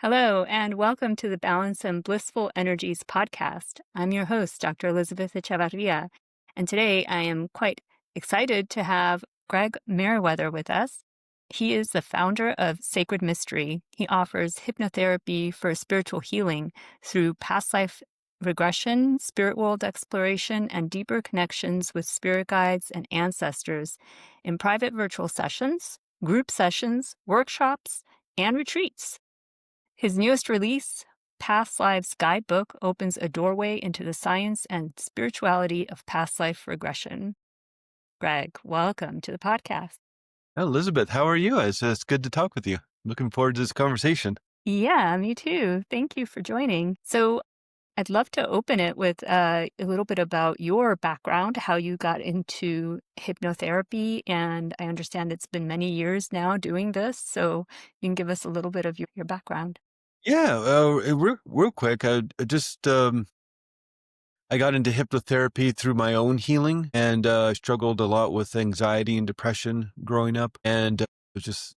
Hello, and welcome to the Balance and Blissful Energies podcast. I'm your host, Dr. Elizabeth Hechavarria, and today I am quite excited to have Craig Meriwether with us. He is the founder of Sacred Mystery. He offers hypnotherapy for spiritual healing through past life regression, spirit world exploration, and deeper connections with spirit guides and ancestors in private virtual sessions, group sessions, workshops, and retreats. His newest release, Past Lives Guidebook, opens a doorway into the science and spirituality of past life regression. Greg, welcome to the podcast. Elizabeth, how are you? It's good to talk with you. Looking forward to this conversation. Yeah, me too. Thank you for joining. So I'd love to open it with a little bit about your background, how you got into hypnotherapy. And I understand it's been many years now doing this. So you can give us a little bit of your background. Yeah, real quick, I got into hypnotherapy through my own healing, and I struggled a lot with anxiety and depression growing up. And it was just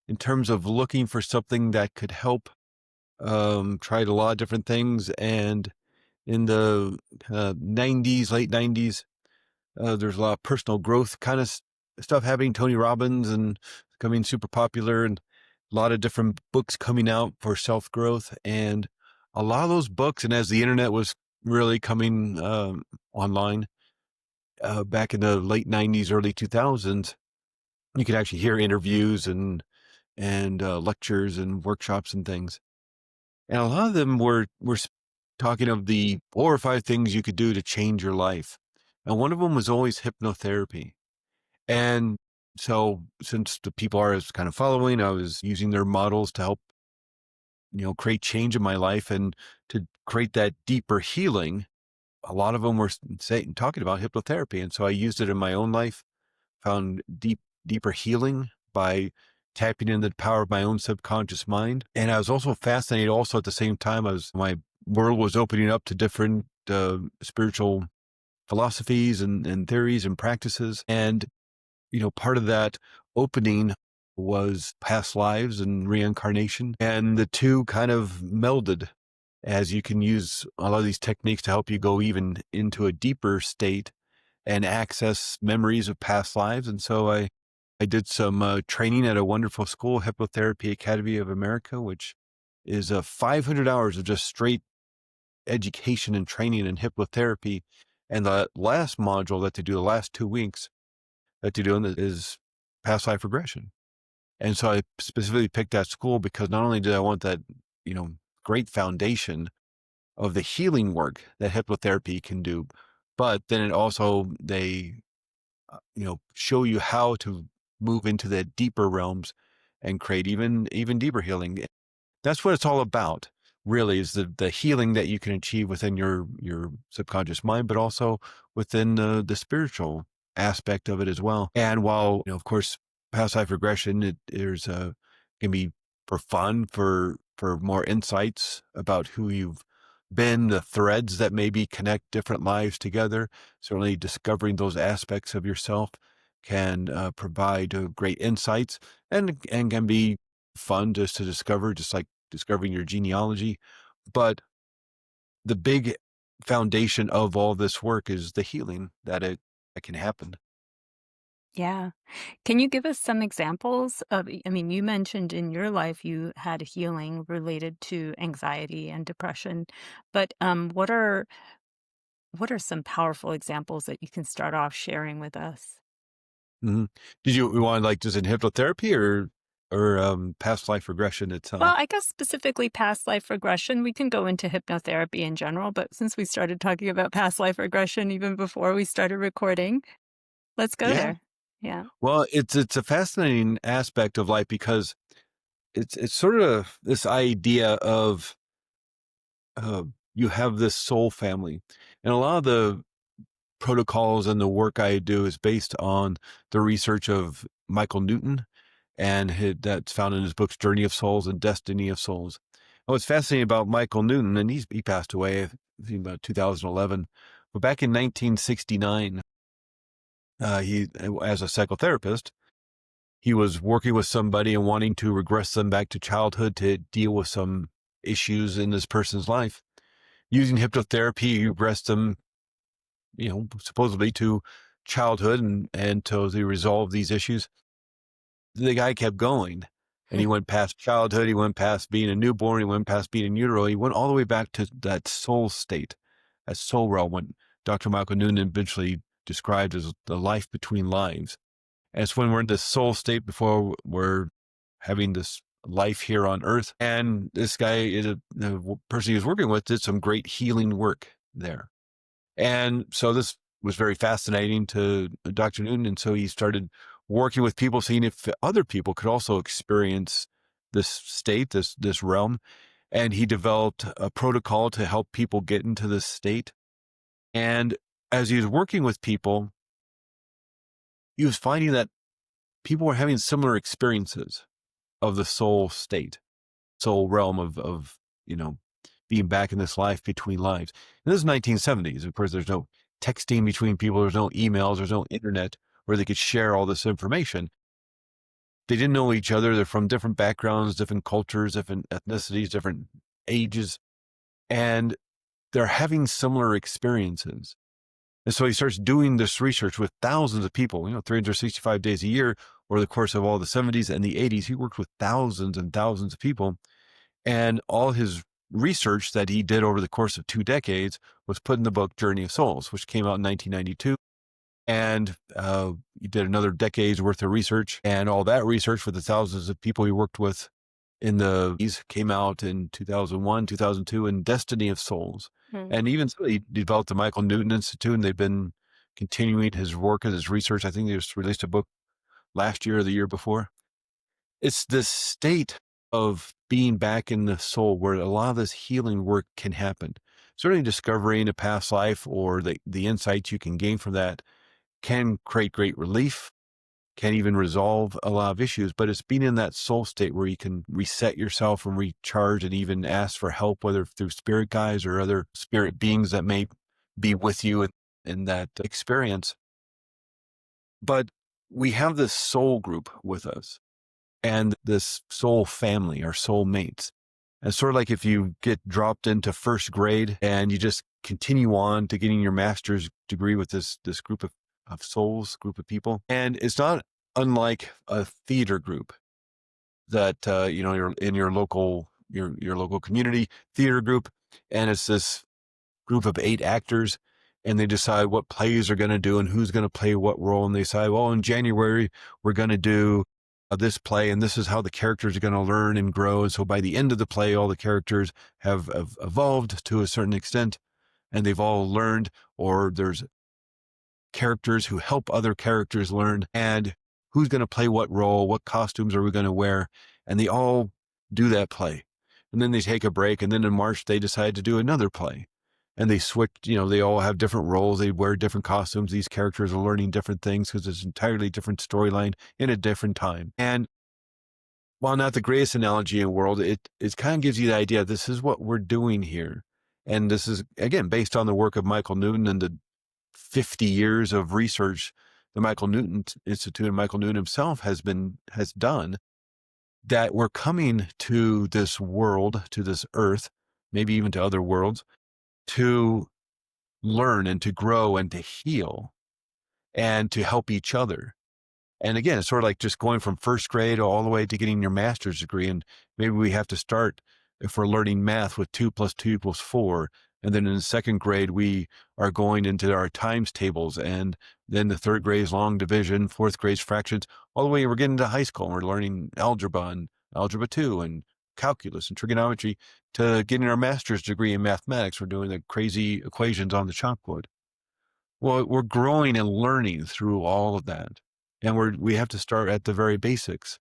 in terms of looking for something that could help, tried a lot of different things. And in the 90s, late 90s, there's a lot of personal growth kind of stuff happening. Tony Robbins and becoming super popular, and a lot of different books coming out for self growth. And a lot of those books, and as the internet was really coming online back in the late 90s, early 2000s, you could actually hear interviews and lectures and workshops and things. And a lot of them were talking of the 4 or 5 things you could do to change your life. And one of them was always hypnotherapy. And so since the people I was kind of following, I was using their models to help, create change in my life and to create that deeper healing. A lot of them were talking about hypnotherapy. And so I used it in my own life, found deeper healing by tapping into the power of my own subconscious mind. And I was also fascinated also at the same time as my world was opening up to different spiritual philosophies and theories and practices. And part of that opening was past lives and reincarnation. And the two kind of melded as you can use a lot of these techniques to help you go even into a deeper state and access memories of past lives. And so I did some training at a wonderful school, Hypnotherapy Academy of America, which is 500 hours of just straight education and training in hypnotherapy. And the last module that they do, the last 2 weeks, that you're doing is past life regression. And so I specifically picked that school because not only did I want that, great foundation of the healing work that hypnotherapy can do, but then they show you how to move into the deeper realms and create even deeper healing. That's what it's all about, really, is the healing that you can achieve within your subconscious mind, but also within the spiritual aspect of it as well. And while, of course, past life regression, can be for fun, for more insights about who you've been, the threads that maybe connect different lives together. Certainly discovering those aspects of yourself can provide great insights and can be fun just to discover, just like discovering your genealogy. But the big foundation of all this work is the healing that can happen. Yeah. Can you give us some examples of, I mean, you mentioned in your life you had healing related to anxiety and depression, but what are some powerful examples that you can start off sharing with us? Mhm. Did you want like just in hypnotherapy or past life regression Well, itself? I guess specifically past life regression. We can go into hypnotherapy in general, but since we started talking about past life regression even before we started recording, let's go Yeah. there. Yeah. Well, it's a fascinating aspect of life because it's sort of this idea of uh, you have this soul family, and a lot of the protocols and the work I do is based on the research of Michael Newton, and that's found in his books Journey of Souls and Destiny of Souls. And what's fascinating about Michael Newton, and he passed away I think about 2011, but back in 1969, he as a psychotherapist, he was working with somebody and wanting to regress them back to childhood to deal with some issues in this person's life. Using hypnotherapy, he regressed them, supposedly to childhood and to resolve these issues. The guy kept going, and he went past childhood. He went past being a newborn. He went past being in utero. He went all the way back to that soul state, that soul realm, what Dr. Michael Noonan eventually described as the life between lives. And it's when we're in this soul state before we're having this life here on earth. And this guy, the person he was working with, did some great healing work there. And so this was very fascinating to Dr. Newton. And so he started working with people, seeing if other people could also experience this state, this realm. And he developed a protocol to help people get into this state. And as he was working with people, he was finding that people were having similar experiences of the soul state, soul realm of being back in this life between lives. And this is 1970s. Of course, there's no texting between people. There's no emails. There's no internet where they could share all this information. They didn't know each other. They're from different backgrounds, different cultures, different ethnicities, different ages, and they're having similar experiences. And so he starts doing this research with thousands of people, 365 days a year over the course of all the 70s and the 80s. He worked with thousands and thousands of people. And all his research that he did over the course of 2 decades was put in the book Journey of Souls, which came out in 1992. And he did another decade's worth of research. And all that research with the thousands of people he worked with in the came out in 2001, 2002, in Destiny of Souls. And even so, he developed the Michael Newton Institute, and they've been continuing his work and his research. I think they just released a book last year or the year before. It's this state of being back in the soul where a lot of this healing work can happen. Certainly discovering a past life or the insights you can gain from that can create great relief, can even resolve a lot of issues, but it's being in that soul state where you can reset yourself and recharge and even ask for help, whether through spirit guides or other spirit beings that may be with you in that experience. But we have this soul group with us and this soul family, our soul mates. And sort of like if you get dropped into first grade and you just continue on to getting your master's degree with this group of souls, group of people. And it's not unlike a theater group that, you're in your local community theater group. And it's this group of 8 actors, and they decide what plays are going to do and who's going to play what role. And they decide, well, in January, we're going to do this play, and this is how the characters are going to learn and grow. And so by the end of the play, all the characters have evolved to a certain extent, and they've all learned, or there's characters who help other characters learn, and who's going to play what role, what costumes are we going to wear, and they all do that play. And then they take a break, and then in March, they decide to do another play. And they switch, they all have different roles. They wear different costumes. These characters are learning different things because it's an entirely different storyline in a different time. And while not the greatest analogy in the world, it kind of gives you the idea, this is what we're doing here. And this is, again, based on the work of Michael Newton and the 50 years of research the Michael Newton Institute and Michael Newton himself has done, that we're coming to this world, to this earth, maybe even to other worlds, to learn and to grow and to heal and to help each other. And again, it's sort of like just going from first grade all the way to getting your master's degree. And maybe we have to start, if we're learning math, with 2 + 2 = 4. And then in the second grade, we are going into our times tables. And then the third grade is long division, fourth grade is fractions, all the way we're getting to high school. And we're learning algebra and algebra 2 and calculus and trigonometry, to getting our master's degree in mathematics. We're doing the crazy equations on the chalkboard. Well, we're growing and learning through all of that. And we have to start at the very basics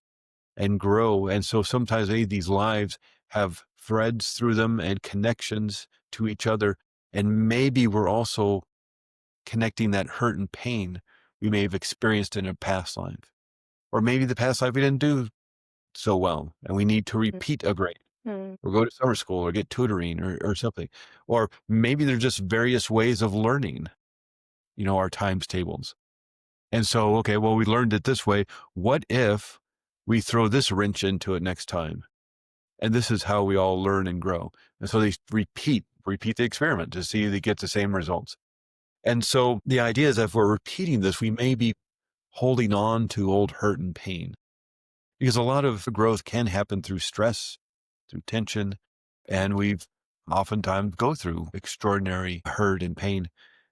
and grow. And so sometimes these lives have threads through them and connections to each other. And maybe we're also connecting that hurt and pain we may have experienced in a past life. Or maybe the past life we didn't do so well, and we need to repeat a grade, or go to summer school, or get tutoring, or something. Or maybe there's just various ways of learning, our times tables. And so, okay, well, we learned it this way. What if we throw this wrench into it next time? And this is how we all learn and grow. And so they repeat the experiment to see if they get the same results. And so the idea is that if we're repeating this, we may be holding on to old hurt and pain, because a lot of growth can happen through stress, through tension, and we've oftentimes go through extraordinary hurt and pain.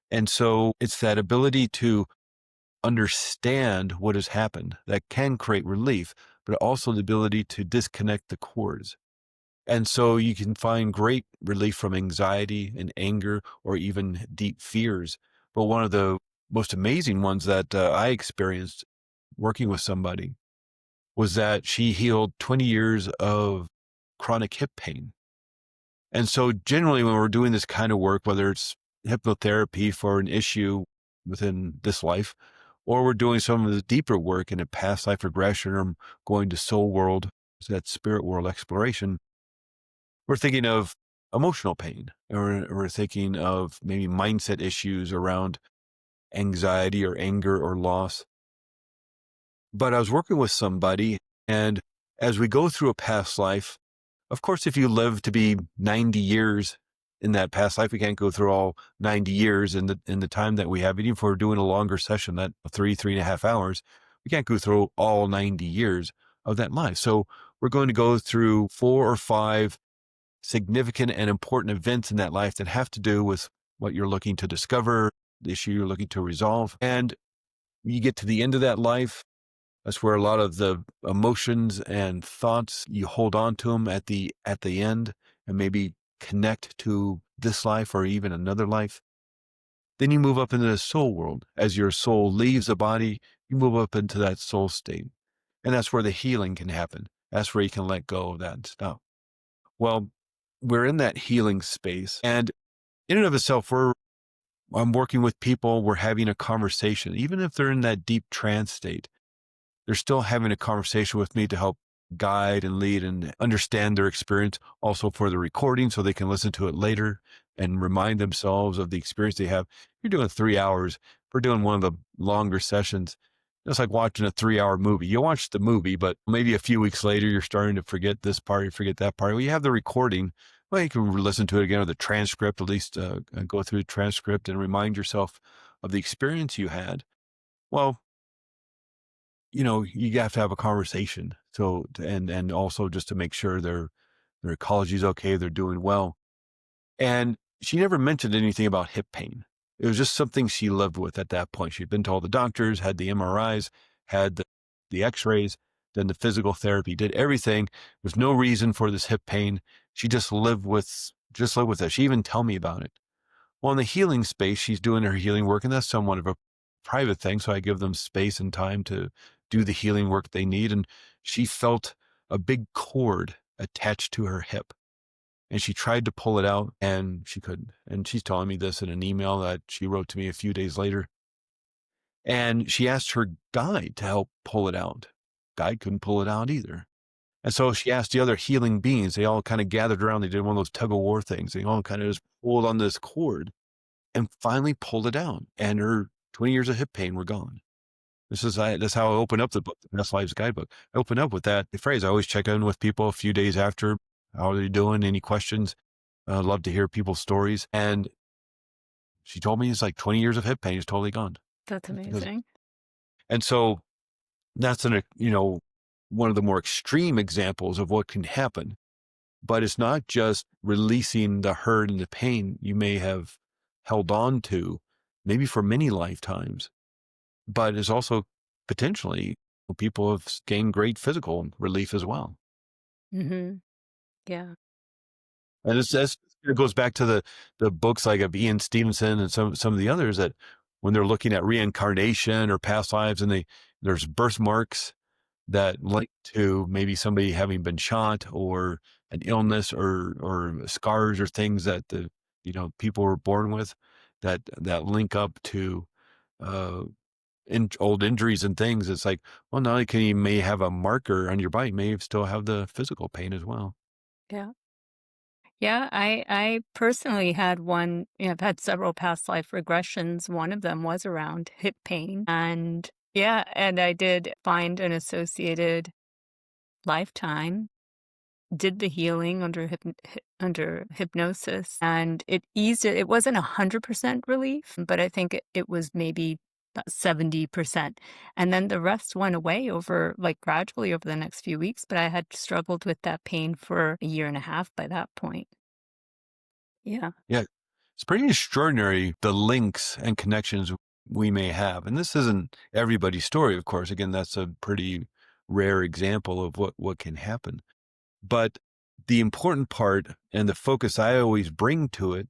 And so it's that ability to understand what has happened that can create relief, but also the ability to disconnect the cords. And so you can find great relief from anxiety and anger or even deep fears. But one of the most amazing ones that I experienced working with somebody was that she healed 20 years of chronic hip pain. And so generally when we're doing this kind of work, whether it's hypnotherapy for an issue within this life, or we're doing some of the deeper work in a past life regression, or going to soul world, so that spirit world exploration, we're thinking of emotional pain, or we're thinking of maybe mindset issues around anxiety or anger or loss. But I was working with somebody, and as we go through a past life, of course, if you live to be 90 years in that past life, we can't go through all 90 years in the time that we have. Even if we're doing a longer session, that 3.5 hours, we can't go through all 90 years of that life. So we're going to go through 4 or 5 significant and important events in that life that have to do with what you're looking to discover, the issue you're looking to resolve. And you get to the end of that life. That's where a lot of the emotions and thoughts, you hold on to them at the end, and maybe connect to this life or even another life. Then you move up into the soul world. As your soul leaves the body, you move up into that soul state. And that's where the healing can happen. That's where you can let go of that stuff. Well, we're in that healing space. And in and of itself, I'm working with people, we're having a conversation, even if they're in that deep trance state. They're still having a conversation with me to help guide and lead and understand their experience, also for the recording so they can listen to it later and remind themselves of the experience they have. You're doing 3 hours. We're doing one of the longer sessions. It's like watching a 3-hour movie. You watch the movie, but maybe a few weeks later, you're starting to forget this part, you forget that part. Well, you have the recording. Well, you can listen to it again, or the transcript, at least go through the transcript and remind yourself of the experience you had. Well, you have to have a conversation. So, and also just to make sure their ecology is okay, they're doing well. And she never mentioned anything about hip pain. It was just something she lived with at that point. She'd been to all the doctors, had the MRIs, had the x-rays, then the physical therapy, did everything. There's no reason for this hip pain. She just lived with it. She even tell me about it. Well, in the healing space, she's doing her healing work, and that's somewhat of a private thing. So I give them space and time to do the healing work they need. And she felt a big cord attached to her hip, and she tried to pull it out and she couldn't. And she's telling me this in an email that she wrote to me a few days later. And she asked her guide to help pull it out. Guide couldn't pull it out either. And so she asked the other healing beings. They all kind of gathered around. They did one of those tug of war things. They all kind of just pulled on this cord and finally pulled it out. And her 20 years of hip pain were gone. That's how I open up the book, the Best Lives Guidebook. I open up with that phrase. I always check in with people a few days after. How are they doing? Any questions? I love to hear people's stories. And she told me it's like 20 years of hip pain is totally gone. That's amazing. And so that's one of the more extreme examples of what can happen. But it's not just releasing the hurt and the pain you may have held on to, maybe for many lifetimes, but it's also potentially people have gained great physical relief as well. Mm-hmm. Yeah. And it goes back to the books like of Ian Stevenson and some of the others, that when they're looking at reincarnation or past lives, and there's birthmarks that link to maybe somebody having been shot or an illness or scars or things that people were born with that link up to old injuries and things. It's like, well, not only can you may have a marker on your body, you may still have the physical pain as well. Yeah. Yeah, I personally had one, I've had several past life regressions. One of them was around hip pain. And yeah, and I did find an associated lifetime, did the healing under under hypnosis, and it eased it. It wasn't 100% relief, but I think it was maybe about 70%. And then the rest went away over like gradually over the next few weeks, but I had struggled with that pain for a year and a half by that point. Yeah. Yeah. It's pretty extraordinary the links and connections we may have. And this isn't everybody's story, of course. Again, that's a pretty rare example of what can happen. But the important part and the focus I always bring to it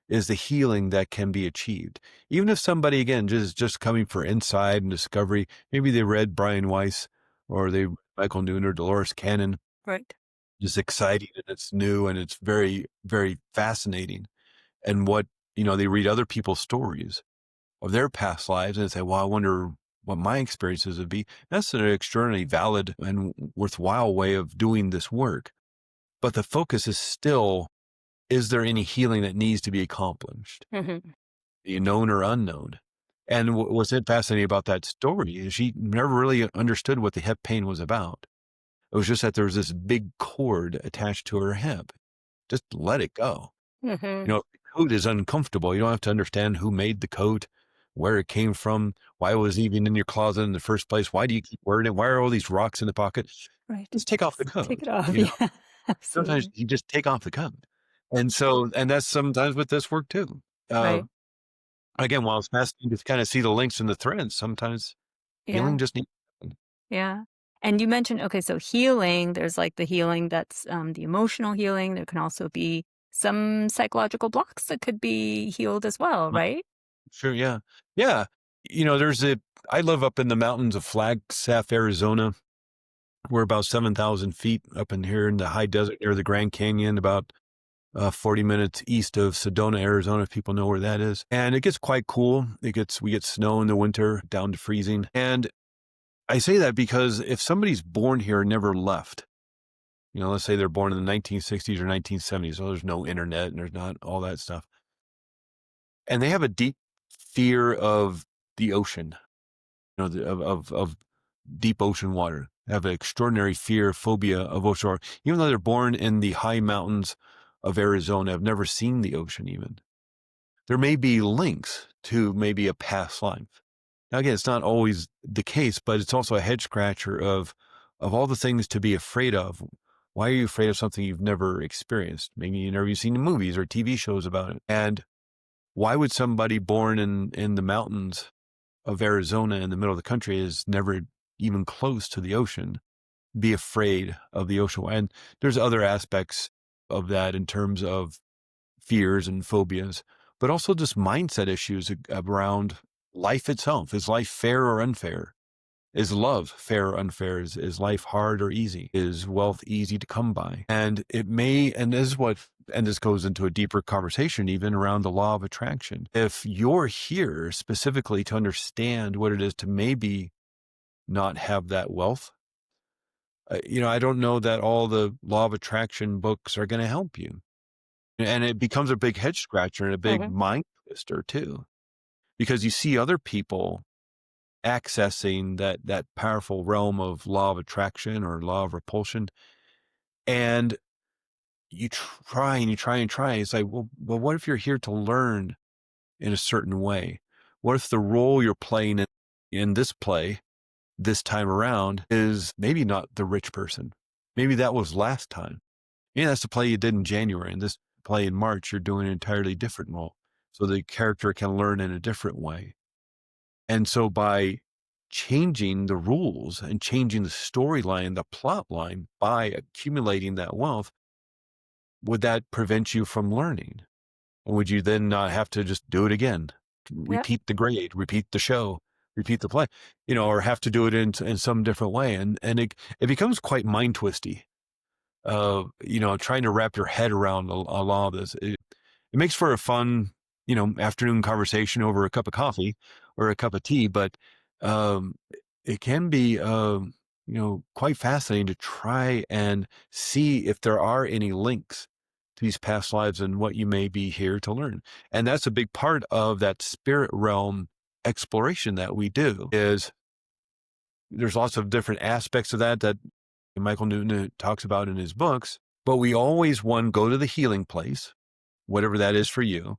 is the healing that can be achieved. Even if somebody, again, just coming for insight and discovery, maybe they read Brian Weiss or they Michael Noon or Dolores Cannon, Right. just exciting and it's new and it's very, very fascinating. And they read other people's stories of their past lives and say, well, I wonder what my experiences would be. That's an extraordinarily valid and worthwhile way of doing this work. But the focus is still, is there any healing that needs to be accomplished, Hmm. known or unknown? And what's fascinating about that story is she never really understood what the hip pain was about. It was just that there was this big cord attached to her hip. Just let it go. Hmm. The coat is uncomfortable. You don't have to understand who made the coat, where it came from, why it was even in your closet in the first place. Why do you keep wearing it? Why are all these rocks in the pocket? Right. Just take off the Just take coat. it off. Yeah, Sometimes absolutely. you just take off the coat. And that's sometimes with this work too. Uh, Right. again, while it's fascinating to kind of see the links and the threads, sometimes Yeah. healing just needs to happen. Yeah. And you mentioned, okay, so healing, there's like the healing that's the emotional healing. There can also be some psychological blocks that could be healed as well, Mm, right? sure, yeah. Yeah. I live up in the mountains of Flagstaff, Arizona. We're about 7,000 feet up in here in the high desert near the Grand Canyon, about 40 minutes east of Sedona, Arizona, if people know where that is. And it gets quite cool. We get snow in the winter down to freezing. And I say that because if somebody's born here and never left, let's say they're born in the 1960s or 1970s, so there's no internet and there's not all that stuff. And they have a deep fear of the ocean, of deep ocean water. They have an extraordinary fear, phobia of ocean water. Even though they're born in the high mountains of Arizona, have never seen the ocean even. There may be links to maybe a past life. Now, again, it's not always the case, but it's also a head scratcher of all the things to be afraid of. Why are you afraid of something you've never experienced? Maybe you never seen movies or TV shows about it. And why would somebody born in the mountains of Arizona in the middle of the country is never even close to the ocean be afraid of the ocean? And there's other aspects of that in terms of fears and phobias, but also just mindset issues around life itself. Is life fair or unfair? Is love fair or unfair? Is life hard or easy? Is wealth easy to come by? And this goes into a deeper conversation even around the law of attraction. If you're here specifically to understand what it is to maybe not have that wealth, I don't know that all the law of attraction books are going to help you. And it becomes a big head scratcher and a big Hmm. mind twister too, because you see other people accessing that powerful realm of law of attraction or law of repulsion. And you try and you try and try. It's like, well, what if you're here to learn in a certain way? What if the role you're playing in this play this time around is maybe not the rich person? Maybe that was last time. Yeah, that's the play you did in January. And this play in March, you're doing an entirely different role. So the character can learn in a different way. And so by changing the rules and changing the storyline, the plot line by accumulating that wealth, would that prevent you from learning? And would you then not have to just do it again? Yeah. Repeat the grade, repeat the show, repeat the play, or have to do it in some different way. And it becomes quite mind twisty. Trying to wrap your head around a lot of this. It makes for a fun, afternoon conversation over a cup of coffee or a cup of tea, but um, it can be, quite fascinating to try and see if there are any links these past lives and what you may be here to learn. And that's a big part of that spirit realm exploration that we do. Is there's lots of different aspects of that Michael Newton talks about in his books, but we always, one, go to the healing place, whatever that is for you.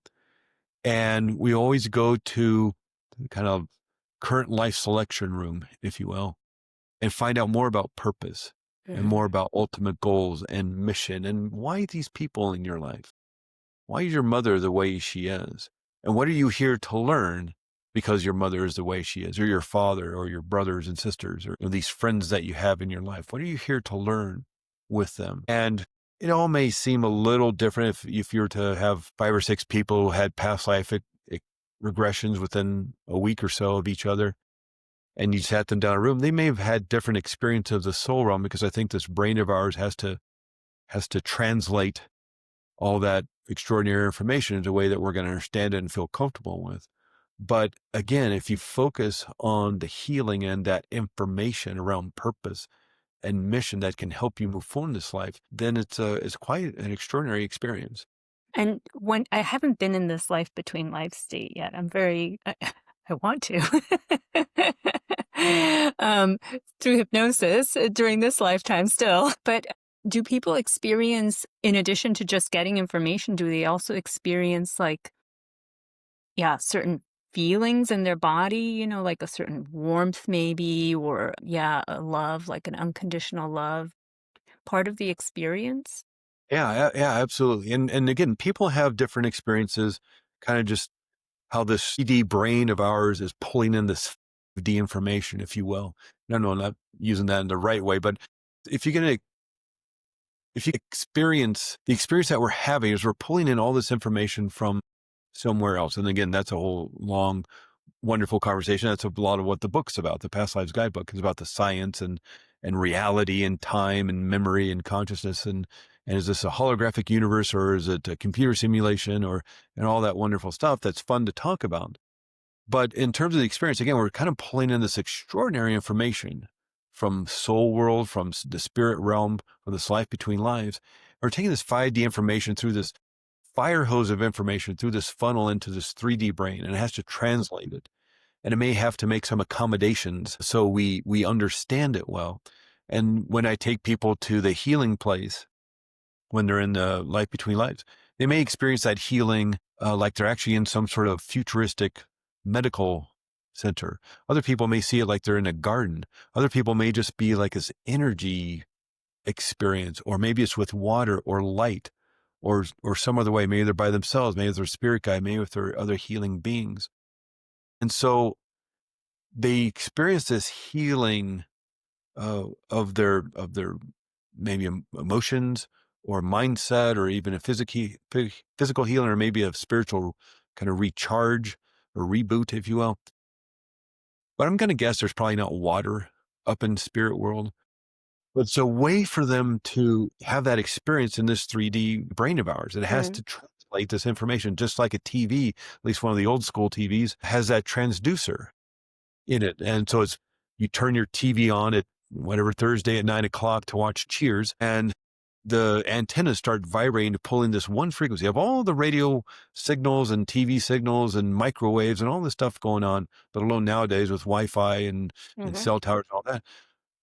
And we always go to the kind of current life selection room, if you will, and find out more about purpose and more about ultimate goals and mission and why these people in your life. Why is your mother the way she is? And what are you here to learn because your mother is the way she is, or your father, or your brothers and sisters, or these friends that you have in your life? What are you here to learn with them? And it all may seem a little different if you were to have 5 or 6 people who had past life regressions within a week or so of each other, and you sat them down in a room. They may have had different experiences of the soul realm, because I think this brain of ours has to translate all that extraordinary information into a way that we're going to understand it and feel comfortable with. But again, if you focus on the healing and that information around purpose and mission that can help you move forward in this life, then it's quite an extraordinary experience. And when I haven't been in this life between life state yet, I want to, through hypnosis during this lifetime still. But do people experience, in addition to just getting information, do they also experience certain feelings in their body, like a certain warmth maybe, or a love, like an unconditional love, part of the experience? Yeah, absolutely. And again, people have different experiences, kind of just how this CD brain of ours is pulling in this D information, if you will. No, I'm not using that in the right way, but if you experience the experience that we're having is we're pulling in all this information from somewhere else. And again, that's a whole long, wonderful conversation. That's a lot of what the book's about. The Past Lives Guidebook is about the science and reality and time and memory and consciousness. And is this a holographic universe, or is it a computer simulation, and all that wonderful stuff that's fun to talk about. But in terms of the experience, again, we're kind of pulling in this extraordinary information from soul world, from the spirit realm, from this life between lives. We're taking this 5D information through this fire hose of information, through this funnel into this 3D brain, and it has to translate it. And it may have to make some accommodations so we understand it well. And when I take people to the healing place, when they're in the life between lives, they may experience that healing like they're actually in some sort of futuristic medical center. Other people may see it like they're in a garden. Other people may just be like this energy experience, or maybe it's with water or light, or some other way. Maybe they're by themselves, maybe they're a spirit guide, maybe with their other healing beings. And so they experience this healing of their maybe emotions or mindset, or even a physical healing, or maybe a spiritual kind of recharge or reboot, if you will. But I'm going to guess there's probably not water up in spirit world. But it's a way for them to have that experience in this 3D brain of ours. It has to translate this information, just like a TV, at least one of the old school TVs, has that transducer in it. And so you turn your TV on at whatever Thursday at 9:00 to watch Cheers, and the antennas start vibrating to pull in this one frequency of all the radio signals and TV signals and microwaves and all this stuff going on, let alone nowadays with Wi-Fi and cell towers and all that.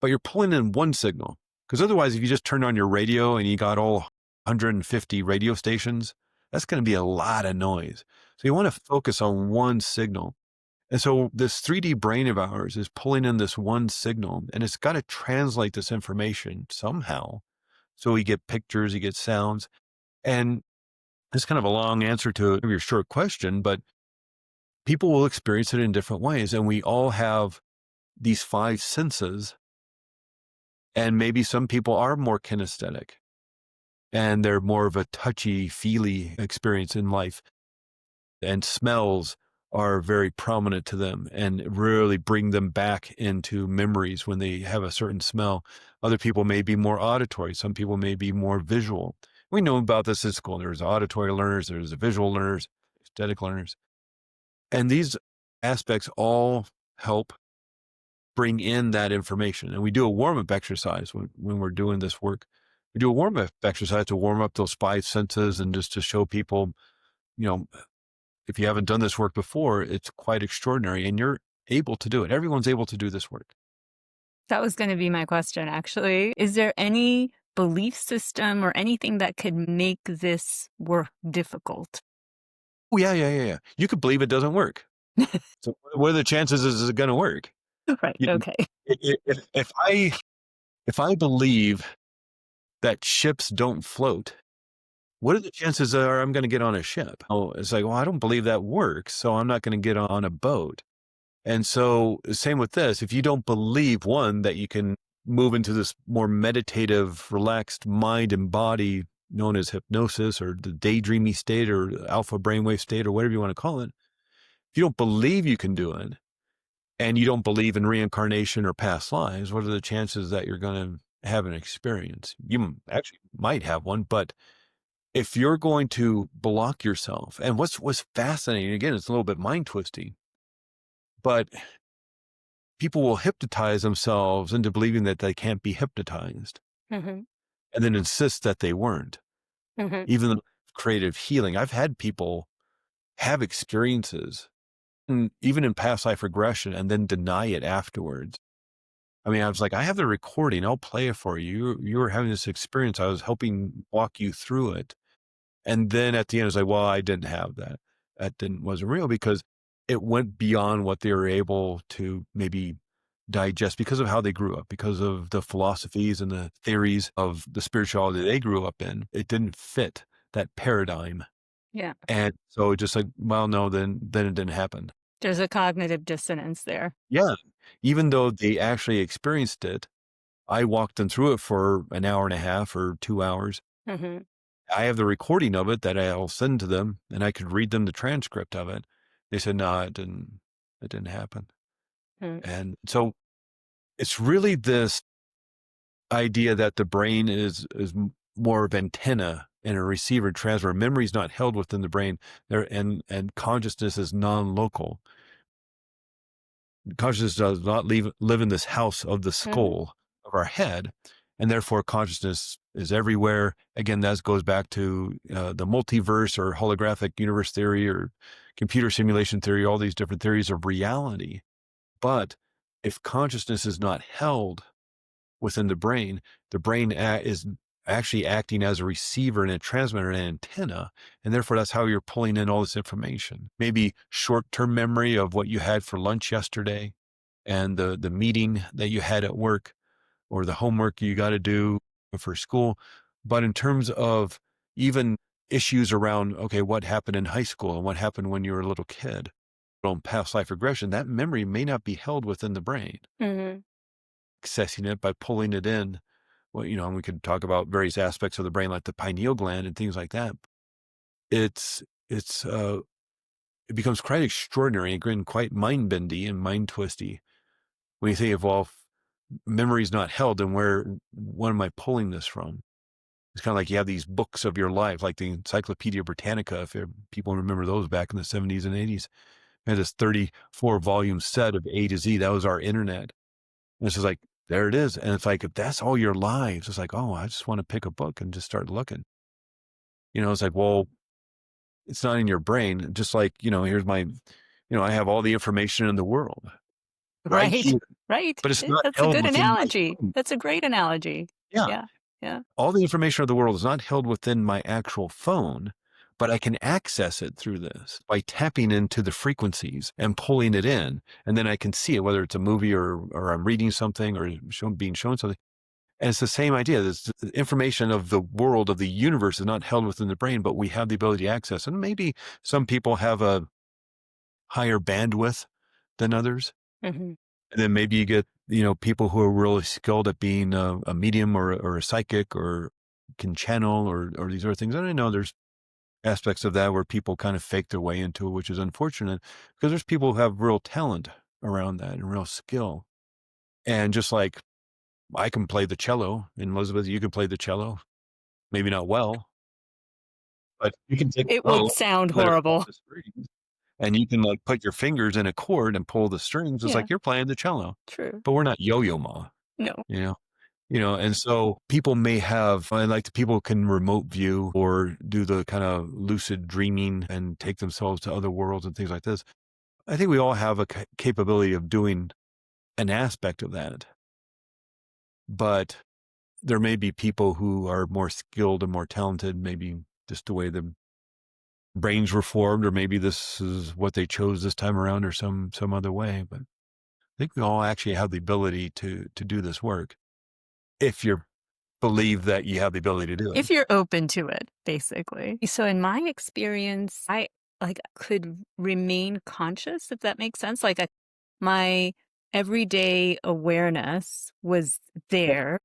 But you're pulling in one signal, because otherwise, if you just turn on your radio and you got all 150 radio stations, that's going to be a lot of noise. So you want to focus on one signal. And so this 3D brain of ours is pulling in this one signal, and it's got to translate this information somehow. So we get pictures, you get sounds. And it's kind of a long answer to your short question, but people will experience it in different ways. And we all have these 5 senses. And maybe some people are more kinesthetic, and they're more of a touchy-feely experience in life. And smells are very prominent to them and really bring them back into memories when they have a certain smell. Other people may be more auditory. Some people may be more visual. We know about this in school. There's auditory learners, there's visual learners, aesthetic learners. And these aspects all help bring in that information. And we do a warm-up exercise when we're doing this work. We do a warm-up exercise to warm up those 5 senses and just to show people, you know, if you haven't done this work before, it's quite extraordinary and you're able to do it. Everyone's able to do this work. That was gonna be my question, actually. Is there any belief system or anything that could make this work difficult? Oh, yeah. You could believe it doesn't work. So what are the chances is it gonna work? Right, You okay. if I believe that ships don't float, what are the chances are I'm gonna get on a ship? Oh, it's like, well, I don't believe that works, so I'm not gonna get on a boat. And so, same with this. If you don't believe, one, that you can move into this more meditative, relaxed mind and body known as hypnosis or the daydreamy state or alpha brainwave state or whatever you want to call it, if you don't believe you can do it and you don't believe in reincarnation or past lives, what are the chances that you're going to have an experience? You actually might have one, but if you're going to block yourself, and what's fascinating, again, it's a little bit mind twisting, but people will hypnotize themselves into believing that they can't be hypnotized Mhm, and then insist that they weren't. mhm, Even the creative healing, I've had people have experiences, and even in past life regression, and then deny it afterwards. I mean, I was like, I have the recording. I'll play it for you. You were having this experience. I was helping walk you through it. And then at the end, it's like, well, I didn't have that. That didn't wasn't real because it went beyond what they were able to maybe digest because of how they grew up, because of the philosophies and the theories of the spirituality they grew up in. It didn't fit that paradigm. yeah. And so just like, well, no, then it didn't happen. There's a cognitive dissonance there. Yeah. Even though they actually experienced it, I walked them through it for an hour and a half or 2 hours. Mhm, I have the recording of it that I'll send to them and I could read them the transcript of it. They said, no, it didn't happen. mm, And so it's really this idea that the brain is more of antenna and a receiver transfer. Memory is not held within the brain there, and consciousness is non-local. Consciousness does not live in this house of the mhm, skull of our head, and therefore consciousness is everywhere. Again, that goes back to the multiverse or holographic universe theory or computer simulation theory, all these different theories of reality. But if consciousness is not held within the brain is actually acting as a receiver and a transmitter and an antenna. And therefore, that's how you're pulling in all this information. Maybe short-term memory of what you had for lunch yesterday and the meeting that you had at work or the homework you got to do for school. But in terms of even issues around, okay, what happened in high school and what happened when you were a little kid on past life regression, that memory may not be held within the brain, mhm. accessing it by pulling it in. Well, and we could talk about various aspects of the brain, like the pineal gland and things like that. It's it's it becomes quite extraordinary and again, quite mind bendy and mind twisty when you think of, well, if memory's not held, and when am I pulling this from? It's kind of like you have these books of your life, like the Encyclopedia Britannica, if people remember those back in the 70s and 80s. We had this 34 volume set of A to Z. That was our internet. And it's just like, there it is. And it's like, if that's all your lives, it's like, oh, I just want to pick a book and just start looking. It's like, well, it's not in your brain. Just like, here's I have all the information in the world right Right, here, right. but it's not That's a held good within my analogy. phone. That's a great analogy. Yeah. Yeah, yeah. All the information of the world is not held within my actual phone, but I can access it through this by tapping into the frequencies and pulling it in. And then I can see it, whether it's a movie or I'm reading something or being shown something. And it's the same idea. This information of the world, of the universe is not held within the brain, but we have the ability to access. And maybe some people have a higher bandwidth than others. Mhm. And then maybe you get, people who are really skilled at being a medium or a psychic or can channel or these other things. And I know there's aspects of that where people kind of fake their way into it, which is unfortunate because there's people who have real talent around that and real skill. And just like I can play the cello, and Elizabeth, you can play the cello, maybe not well, but you can take It a would bow, sound let it pull horrible. the strings, and you can like put your fingers in a chord and pull the strings. It's Yeah, like you're playing the cello, true. but we're not Yo-Yo Ma, No. you know? And so people may have, and like people can remote view or do the kind of lucid dreaming and take themselves to other worlds and things like this. I think we all have a capability of doing an aspect of that, but there may be people who are more skilled and more talented, maybe just the way the brains were formed, or maybe this is what they chose this time around or some other way. But I think we all actually have the ability to do this work if you believe that you have the ability to do it. If you're open to it, basically. So in my experience, I could remain conscious, if that makes sense. My everyday awareness was there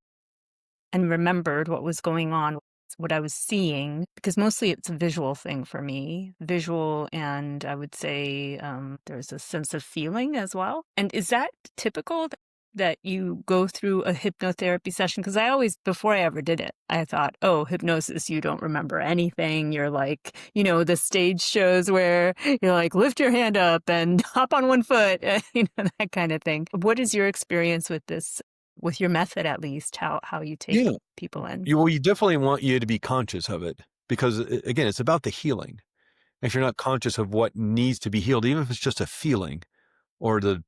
and remembered what was going on, what I was seeing, because mostly it's a visual thing for me, visual, and I would say there's a sense of feeling as well. And is that typical that you go through a hypnotherapy session? Because I always, before I ever did it, I thought, oh, hypnosis, you don't remember anything. You're like, the stage shows where you're like, lift your hand up and hop on one foot, that kind of thing. What is your experience with this? With your method, at least, how you take Yeah. people in? You definitely want you to be conscious of it because, again, it's about the healing. If you're not conscious of what needs to be healed, even if it's just a feeling or the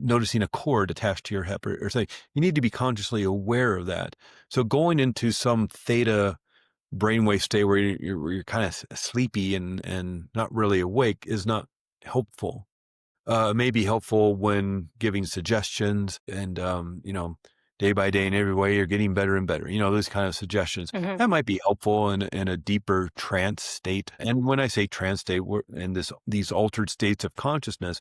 noticing a cord attached to your hip or something, you need to be consciously aware of that. So going into some theta brainwave state where you're kind of sleepy and not really awake is not helpful. It may be helpful when giving suggestions and, day by day in every way, you're getting better and better, those kind of suggestions. Mhm. That might be helpful in a deeper trance state. And when I say trance state, we're in these altered states of consciousness,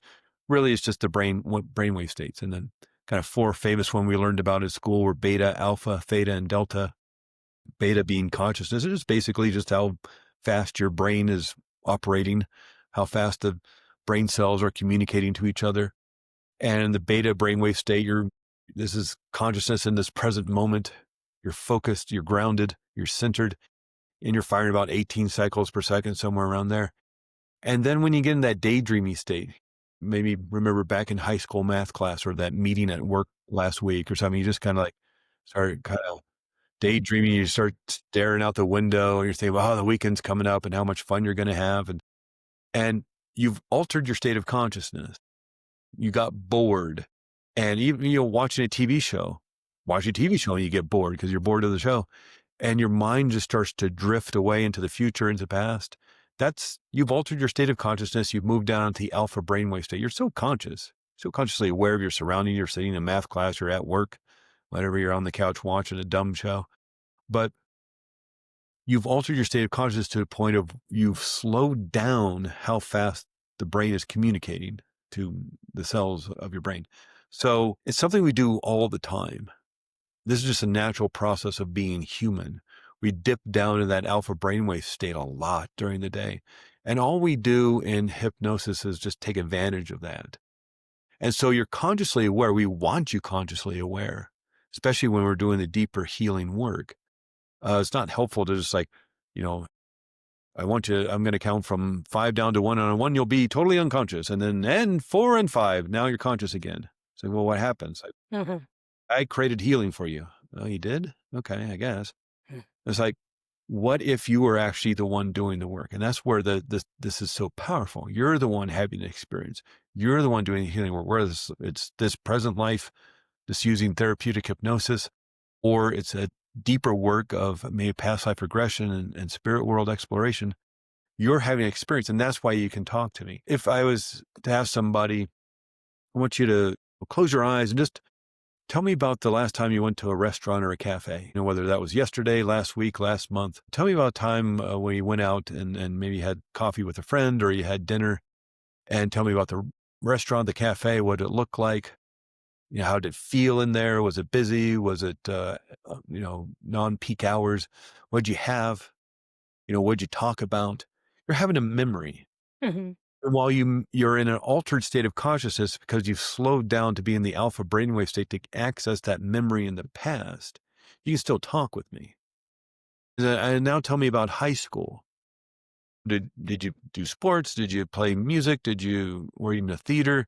really it's just the brainwave states. And then kind of four famous one we learned about at school were beta, alpha, theta, and delta. Beta being consciousness. It's basically just how fast your brain is operating, how fast the brain cells are communicating to each other. And in the beta brainwave state, this is consciousness in this present moment. You're focused, you're grounded, you're centered, and you're firing about 18 cycles per second, somewhere around there. And then when you get in that daydreamy state, maybe remember back in high school math class or that meeting at work last week or something, you just kind of like start kind of daydreaming. You start staring out the window and you're thinking, well, the weekend's coming up and how much fun you're going to have. And you've altered your state of consciousness. You got bored. And even, watching a TV show, and you get bored because you're bored of the show. And your mind just starts to drift away into the future, into the past. You've altered your state of consciousness. You've moved down into the alpha brainwave state. You're so conscious, so consciously aware of your surroundings. You're sitting in math class, you're at work, whatever, you're on the couch watching a dumb show. But you've altered your state of consciousness to the point of you've slowed down how fast the brain is communicating to the cells of your brain. So it's something we do all the time. This is just a natural process of being human. We dip down in that alpha brainwave state a lot during the day. And all we do in hypnosis is just take advantage of that. And so you're consciously aware. We want you consciously aware, especially when we're doing the deeper healing work. It's not helpful to just I'm going to count from 5 down to 1. And on 1, you'll be totally unconscious. And then 4 and 5, now you're conscious again. So, well, what happens? Mhm. I created healing for you. Oh, you did? Okay, I guess. It's like, what if you were actually the one doing the work? And that's where this is so powerful. You're the one having the experience. You're the one doing the healing work. Whether it's this present life, just using therapeutic hypnosis, or it's a deeper work of maybe past life regression and spirit world exploration, you're having an experience. And that's why you can talk to me. If I was to ask somebody, I want you to close your eyes and just tell me about the last time you went to a restaurant or a cafe, whether that was yesterday, last week, last month. Tell me about a time when you went out and maybe had coffee with a friend or you had dinner, and tell me about the restaurant, the cafe, what did it look like? How did it feel in there? Was it busy? Was it, non-peak hours? What'd you have? What'd you talk about? You're having a memory. Mhm. And while you're in an altered state of consciousness because you've slowed down to be in the alpha brainwave state to access that memory in the past, you can still talk with me. And now tell me about high school. Did you do sports? Did you play music? Were you in the theater?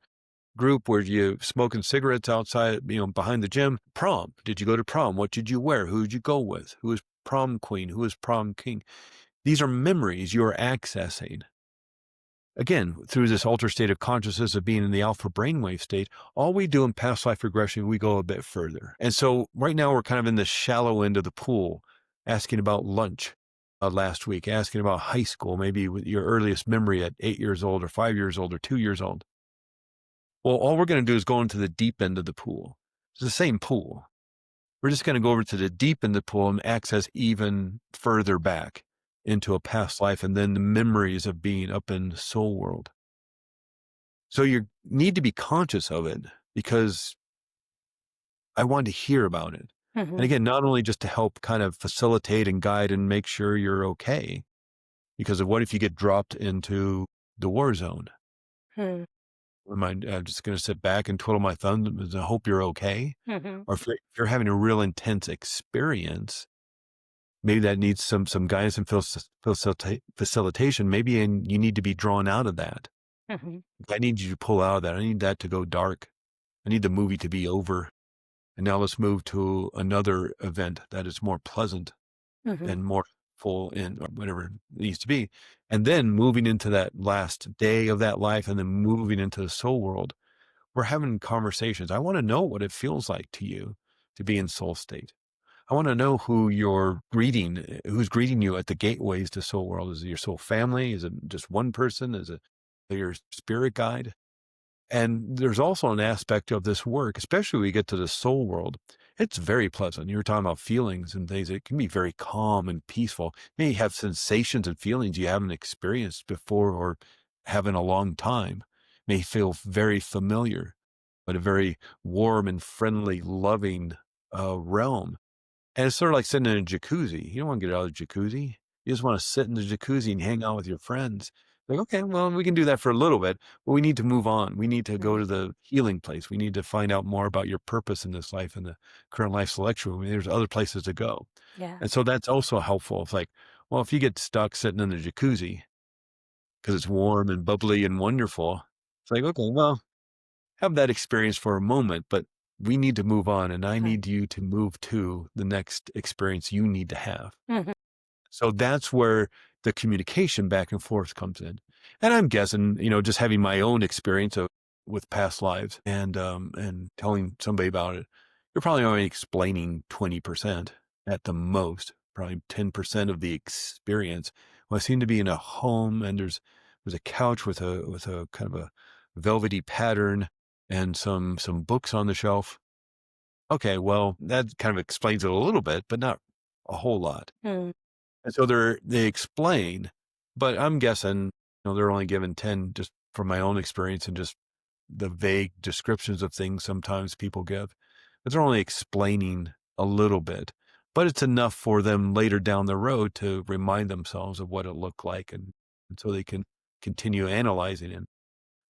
group where you smoking cigarettes outside, behind the gym. Prom. Did you go to prom? What did you wear? Who did you go with? Who was prom queen? Who was prom king? These are memories you're accessing. Again, through this altered state of consciousness of being in the alpha brainwave state, all we do in past life regression, we go a bit further. And so right now we're kind of in the shallow end of the pool, asking about lunch last week, asking about high school, maybe with your earliest memory at 8 years old or 5 years old or 2 years old. Well, all we're going to do is go into the deep end of the pool. It's the same pool. We're just going to go over to the deep end of the pool and access even further back into a past life and then the memories of being up in the soul world. So you need to be conscious of it because I want to hear about it. Mm-hmm. And again, not only just to help kind of facilitate and guide and make sure you're okay, because of what if you get dropped into the war zone? Mm-hmm. I'm just going to sit back and twiddle my thumbs and hope you're okay. Mm-hmm. Or if you're having a real intense experience, maybe that needs some guidance and facilitation. Maybe you need to be drawn out of that. Mm-hmm. I need you to pull out of that. I need that to go dark. I need the movie to be over. And now let's move to another event that is more pleasant Mm-hmm. and more full in or whatever it needs to be. And then moving into that last day of that life and then moving into the soul world, we're having conversations. I want to know what it feels like to you to be in soul state. I want to know who's greeting you at the gateways to soul world. Is it your soul family? Is it just one person? Is it your spirit guide? And there's also an aspect of this work, especially when we get to the soul world. It's very pleasant. You were talking about feelings and things. It can be very calm and peaceful. You may have sensations and feelings you haven't experienced before or have in a long time. May feel very familiar, but a very warm and friendly, loving realm. And it's sort of like sitting in a jacuzzi. You don't want to get out of the jacuzzi. You just want to sit in the jacuzzi and hang out with your friends. Like, okay, well, we can do that for a little bit, but we need to move on. We need to go to the healing place. We need to find out more about your purpose in this life and the current life selection. I mean, there's other places to go. Yeah. And so that's also helpful. It's like, well, if you get stuck sitting in the jacuzzi because it's warm and bubbly and wonderful, it's like, okay, well, have that experience for a moment, but we need to move on and I need you to move to the next experience you need to have. Mm-hmm. So that's where the communication back and forth comes in. And I'm guessing, just having my own experience with past lives and telling somebody about it, you're probably only explaining 20% at the most, probably 10% of the experience. Well, I seem to be in a home and there's a couch with a kind of a velvety pattern and some books on the shelf. Okay, well, that kind of explains it a little bit, but not a whole lot. Mm-hmm. And so they explain, but I'm guessing, they're only given 10 just from my own experience and just the vague descriptions of things sometimes people give. But they're only explaining a little bit, but it's enough for them later down the road to remind themselves of what it looked like and so they can continue analyzing it,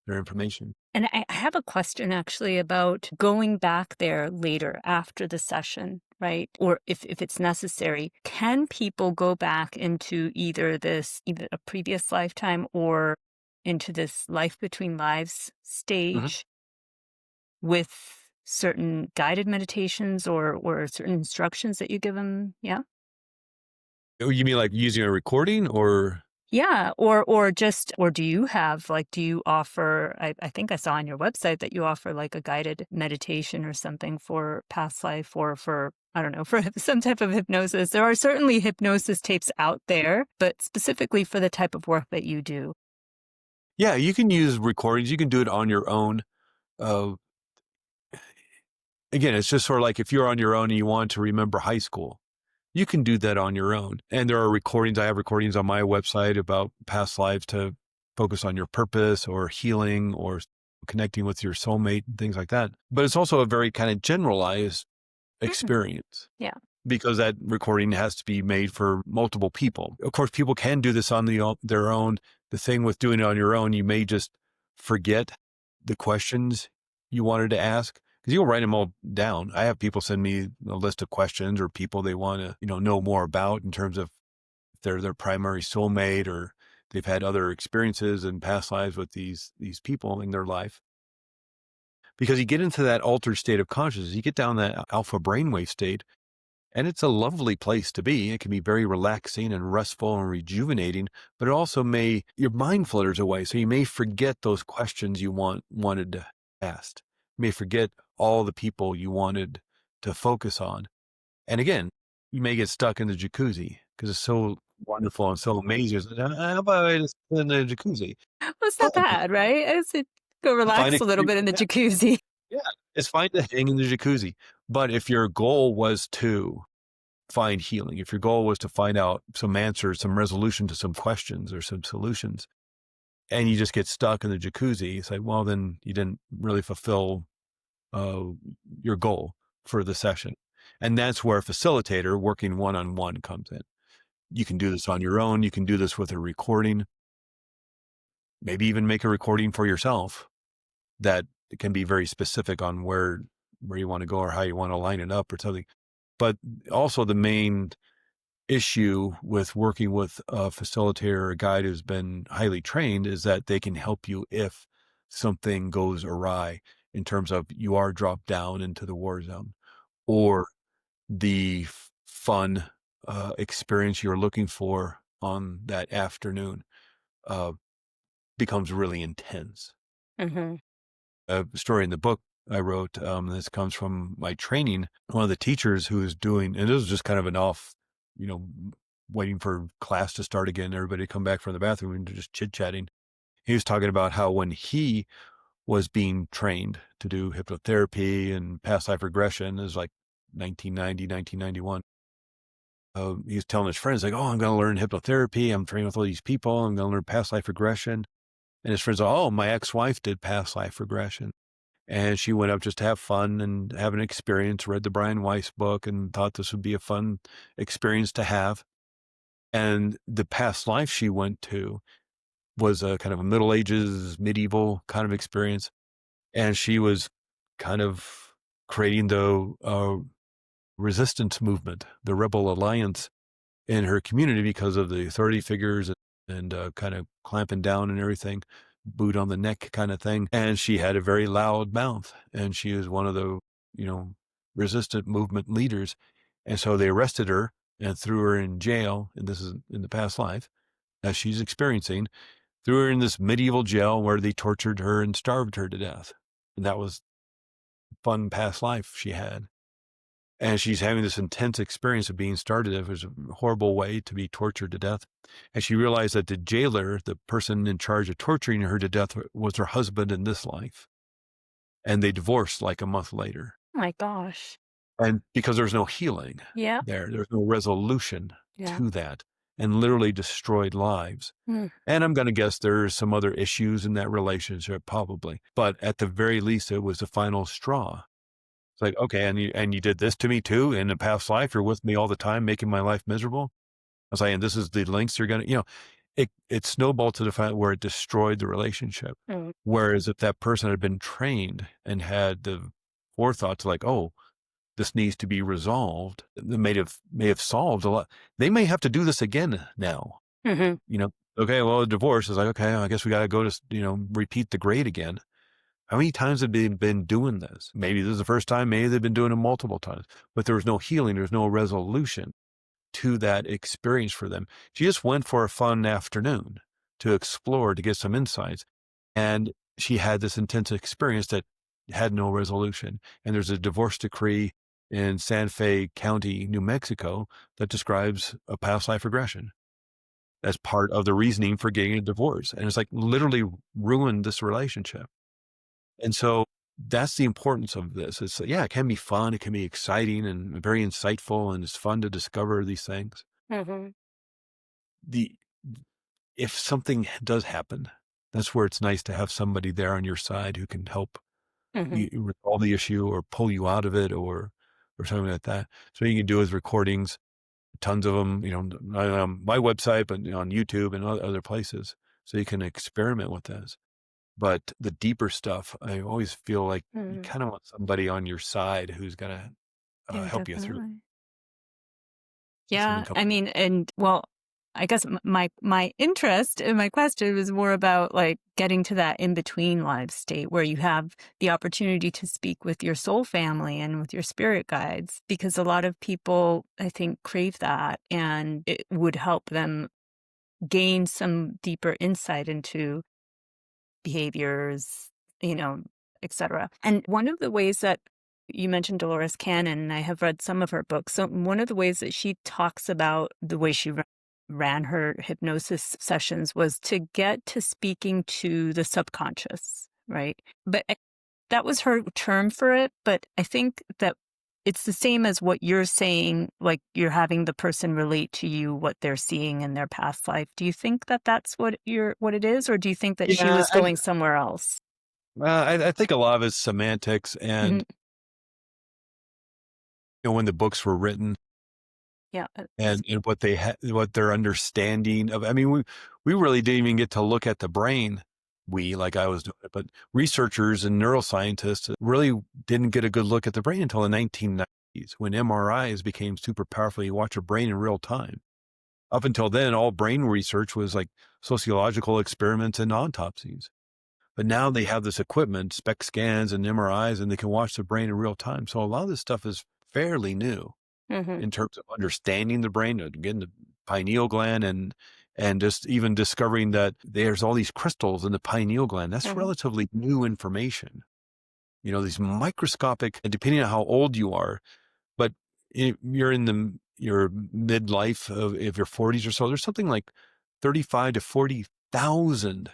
their information. And I have a question actually about going back there later after the session, right? Or if it's necessary, can people go back into either a previous lifetime or into this life between lives stage with certain guided meditations or certain instructions that you give them? Yeah. Oh, you mean like using a recording or? Yeah, or do you have do you offer, I think I saw on your website that you offer like a guided meditation or something for past life or for, I don't know, for some type of hypnosis. There are certainly hypnosis tapes out there, but specifically for the type of work that you do. Yeah, you can use recordings. You can do it on your own. Uh, Again, it's just sort of like if you're on your own and you want to remember high school, you can do that on your own. And there are recordings. I have recordings on my website about past lives to focus on your purpose or healing or connecting with your soulmate and things like that. But it's also a very kind of generalized experience. Yeah. Because that recording has to be made for multiple people. Of course, people can do this on their own. The thing with doing it on your own, you may just forget the questions you wanted to ask because you'll write them all down. I have people send me a list of questions or people they want to, know more about in terms of if they're their primary soulmate or they've had other experiences in past lives with these people in their life. because you get into that altered state of consciousness, you get down that alpha brainwave state, and it's a lovely place to be. It can be very relaxing and restful and rejuvenating, but it also your mind flutters away. So you may forget those questions you wanted to ask. You may forget all the people you wanted to focus on. And again, you may get stuck in the jacuzzi because it's so wonderful and so amazing. It's like, how about I just sit in the jacuzzi? Well, it's not Fun. bad, right? I said, go Fine relax a little experience. bit in the jacuzzi. Yeah, it's fine to hang in the jacuzzi. But if your goal was to find healing, if your goal was to find out some answers, some resolution to some questions or some solutions, and you just get stuck in the jacuzzi, it's like, well, then you didn't really fulfill uh, your goal for the session. And that's where a facilitator working one-on-one comes in. You can do this on your own. You can do this with a recording, maybe even make a recording for yourself that can be very specific on where you want to go or how you want to line it up or something. But also the main issue with working with a facilitator or a guide who's been highly trained is that they can help you if something goes awry in terms of you are dropped down into the war zone or the fun experience you're looking for on that afternoon becomes really intense. Mm-hmm. A story in the book I wrote, this comes from my training. One of the teachers who was doing, and this was just kind of an off, waiting for class to start again, everybody to come back from the bathroom and just chit-chatting. He was talking about how when he was being trained to do hypnotherapy and past life regression, is like 1990, 1991. He was telling his friends, like, oh, I'm going to learn hypnotherapy. I'm training with all these people. I'm going to learn past life regression. And his friends are, oh, my ex-wife did past life regression. And she went up just to have fun and have an experience, read the Brian Weiss book and thought this would be a fun experience to have. And the past life she went to was a kind of a Middle Ages, medieval kind of experience. And she was kind of creating the resistance movement, the Rebel Alliance in her community because of the authority figures and kind of clamping down and everything, boot on the neck kind of thing. And she had a very loud mouth, and she was one of the, resistant movement leaders. And so they arrested her and threw her in jail. And this is in the past life as she's experiencing, threw her in this medieval jail where they tortured her and starved her to death. And that was fun past life she had. And she's having this intense experience of being started. It was a horrible way to be tortured to death. And she realized that the jailer, the person in charge of torturing her to death, was her husband in this life. And they divorced like a month later. Oh my gosh. And because there's no healing Yeah. there's no resolution Yeah. to that, and literally destroyed lives. Mm. And I'm going to guess there's some other issues in that relationship, probably. But at the very least, it was the final straw. It's like, okay, and you did this to me too in a past life. You're with me all the time, making my life miserable. I was like, and this is the lengths you're going to, it snowballed to the fact where it destroyed the relationship. Mm. Whereas if that person had been trained and had the forethought to like, oh, this needs to be resolved, they may have solved a lot. They may have to do this again now. Mm-hmm. Okay, well, a divorce is like, okay, I guess we got to go to, repeat the grade again. How many times have they been doing this? Maybe this is the first time. Maybe they've been doing it multiple times, but there was no healing. There's no resolution to that experience for them. She just went for a fun afternoon to explore, to get some insights. And she had this intense experience that had no resolution. And there's a divorce decree in Santa Fe County, New Mexico, that describes a past life regression as part of the reasoning for getting a divorce. And it's like literally ruined this relationship. And so that's the importance of this. It's, it can be fun. It can be exciting and very insightful, and it's fun to discover these things. Mm-hmm. If something does happen, that's where it's nice to have somebody there on your side who can help Mm-hmm. you resolve the issue or pull you out of it or something like that. So what you can do is recordings, tons of them, on my website, but on YouTube and other places. So you can experiment with this. But the deeper stuff, I always feel like you Mm-hmm. kind of want somebody on your side who's going to Yeah, help you through definitely. if something Yeah. comes. I mean, and well, I guess my interest in my question was more about like getting to that in-between live state where you have the opportunity to speak with your soul family and with your spirit guides, because a lot of people, I think, crave that, and it would help them gain some deeper insight into behaviors, etc. And one of the ways that you mentioned Dolores Cannon, and I have read some of her books. So one of the ways that she talks about the way she ran her hypnosis sessions was to get to speaking to the subconscious, right? But that was her term for it. But I think that it's the same as what you're saying, like you're having the person relate to you what they're seeing in their past life. Do you think that that's what it is, or do you think that she Yeah, was going somewhere else? I think a lot of it's semantics, and Mhm. when the books were written, Yeah. and what they had, what their understanding of. I mean, we really didn't even get to look at the brain. Like I was doing it, but researchers and neuroscientists really didn't get a good look at the brain until the 1990s, when MRIs became super powerful. You watch a brain in real time. Up until then, all brain research was like sociological experiments and autopsies. But now they have this equipment, SPECT scans and MRIs, and they can watch the brain in real time. So a lot of this stuff is fairly new Hmm. in terms of understanding the brain, again, the pineal gland, and just even discovering that there's all these crystals in the pineal gland. That's Hmm. relatively new information. These microscopic, and depending on how old you are, but if you're in your midlife of if you're 40s or so, there's something like 35 to 40,000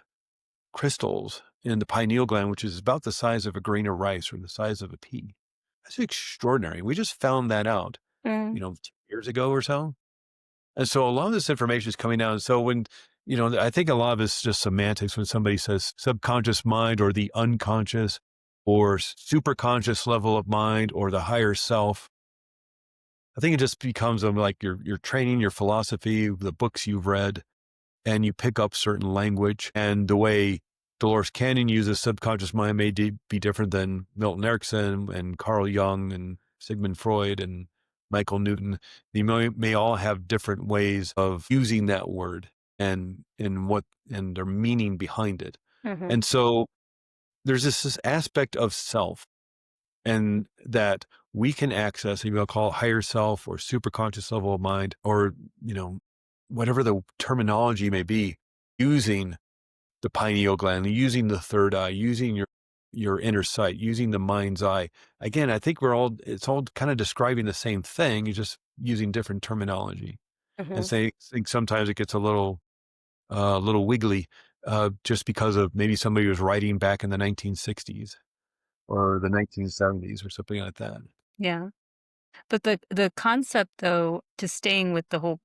crystals in the pineal gland, which is about the size of a grain of rice or the size of a pea. That's extraordinary. We just found that out, Hmm. 2 years ago or so. And so a lot of this information is coming out. And so when, I think a lot of it's just semantics when somebody says subconscious mind or the unconscious or super conscious level of mind or the higher self. I think it just becomes like your training, your philosophy, the books you've read, and you pick up certain language. And the way Dolores Cannon uses subconscious mind may be different than Milton Erickson and Carl Jung and Sigmund Freud and Michael Newton. They may all have different ways of using that word and their meaning behind it. Hmm. And so there's this aspect of self, and that we can access, you call it higher self or super conscious level of mind, or, whatever the terminology may be, using the pineal gland, using the third eye, using your inner sight, using the mind's eye. Again, I think it's all kind of describing the same thing. You're just using different terminology. And Hmm. think sometimes it gets a little wiggly, just because of maybe somebody was writing back in the 1960s or the 1970s or something like that. Yeah. But the concept, though, to staying with the whole,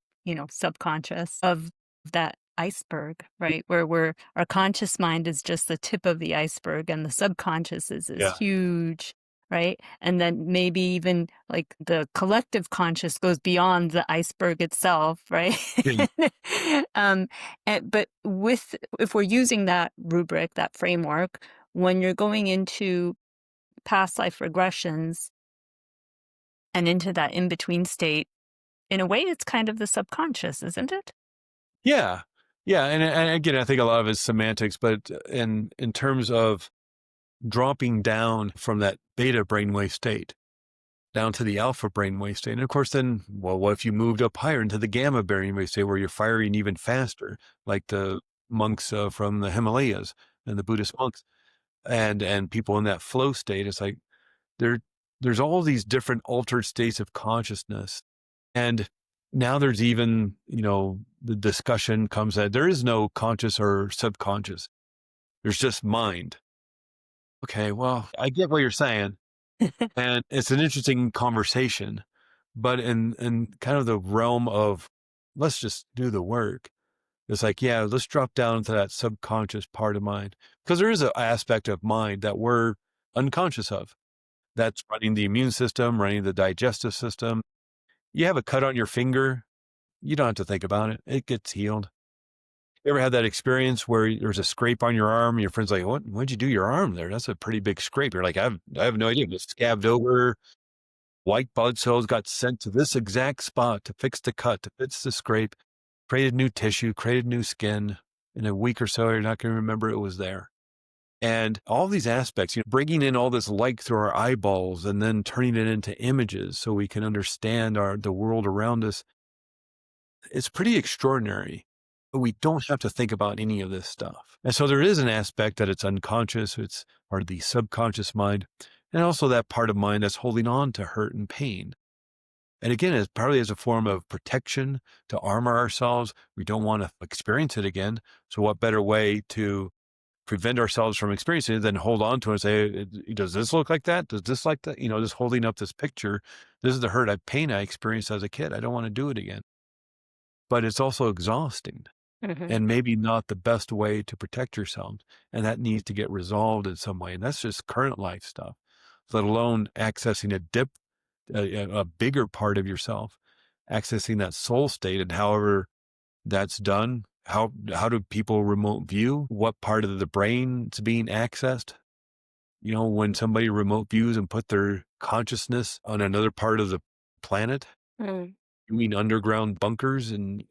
subconscious of that iceberg, right? Where our conscious mind is just the tip of the iceberg and the subconscious is Yeah. huge, right? And then maybe even like the collective conscious goes beyond the iceberg itself, right? Yeah. um, but if we're using that rubric, that framework, when you're going into past life regressions and into that in-between state, in a way, it's kind of the subconscious, isn't it? Yeah. Yeah. And again, I think a lot of it's semantics, but in terms of dropping down from that beta brainwave state down to the alpha brainwave state. And of course, then, well, what if you moved up higher into the gamma brainwave state where you're firing even faster, like the monks from the Himalayas and the Buddhist monks and people in that flow state? It's like there, there's all these different altered states of consciousness. And now there's even, the discussion comes that there is no conscious or subconscious. There's just mind. Okay, well, I get what you're saying. And it's an interesting conversation, but in kind of the realm of let's just do the work. It's like, yeah, let's drop down into that subconscious part of mind, because there is an aspect of mind that we're unconscious of. That's running the immune system, running the digestive system. You have a cut on your finger, you don't have to think about it. It gets healed. You ever had that experience where there's a scrape on your arm? And your friend's like, what'd you do your arm there? That's a pretty big scrape. You're like, I have no idea. It scabbed over. White blood cells got sent to this exact spot to fix the cut, to fix the scrape. created new tissue, created new skin. In a week or so, you're not going to remember it was there. And all these aspects, bringing in all this light through our eyeballs and then turning it into images so we can understand the world around us. It's pretty extraordinary. But we don't have to think about any of this stuff. And so there is an aspect that it's unconscious. It's part of the subconscious mind. And also that part of mind that's holding on to hurt and pain. And again, it's partly as a form of protection to armor ourselves. We don't want to experience it again. So what better way to prevent ourselves from experiencing it than hold on to it and say, does this look like that? Does this like that? Just holding up this picture. This is the hurt and pain I experienced as a kid. I don't want to do it again. But it's also exhausting and maybe not the best way to protect yourself. And that needs to get resolved in some way. And that's just current life stuff, let alone accessing a bigger part of yourself, accessing that soul state. And however that's done, how do people remote view? What part of the brain is being accessed? When somebody remote views and put their consciousness on another part of the planet, you mean underground bunkers and,